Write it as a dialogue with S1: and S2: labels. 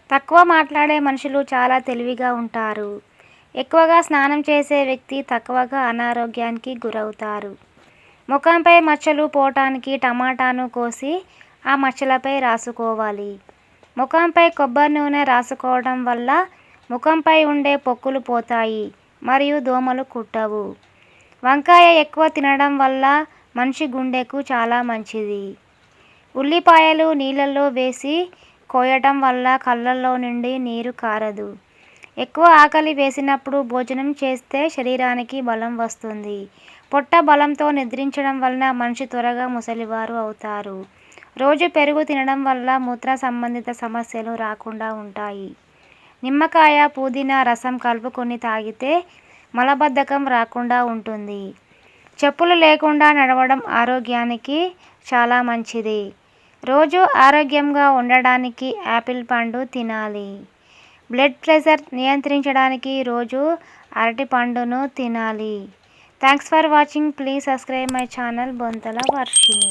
S1: తక్కువ మాట్లాడే మనుషులు చాలా తెలివిగా ఉంటారు. ఎక్కువగా స్నానం చేసే వ్యక్తి తక్కువగా అనారోగ్యానికి గురవుతారు. ముఖంపై మచ్చలు పోవటానికి టమాటాను కోసి ఆ మచ్చలపై రాసుకోవాలి. ముఖంపై కొబ్బరి నూనె రాసుకోవడం వల్ల ముఖంపై ఉండే పొక్కులు పోతాయి మరియు దోమలు కుట్టవు. వంకాయ ఎక్కువ తినడం వల్ల మనిషి గుండెకు చాలా మంచిది. ఉల్లిపాయలు నీళ్ళల్లో వేసి కోయటం వల్ల కళ్ళల్లో నుండి నీరు కారదు. ఎక్కువ ఆకలి వేసినప్పుడు భోజనం చేస్తే శరీరానికి బలం వస్తుంది. పొట్ట బలంతో నిద్రించడం వలన మనిషి త్వరగా ముసలివారు అవుతారు. రోజు పెరుగు తినడం వల్ల మూత్ర సంబంధిత సమస్యలు రాకుండా ఉంటాయి. నిమ్మకాయ పుదీనా రసం కలుపుకొని తాగితే మలబద్ధకం రాకుండా ఉంటుంది. చెప్పులు లేకుండా నడవడం ఆరోగ్యానికి చాలా మంచిది. రోజు ఆరోగ్యంగా ఉండడానికి యాపిల్ పండు తినాలి. బ్లడ్ ప్రెషర్ నియంత్రించడానికి రోజు అరటి పండును తినాలి. Thanks for watching. Please subscribe my channel Bonthala Varshini.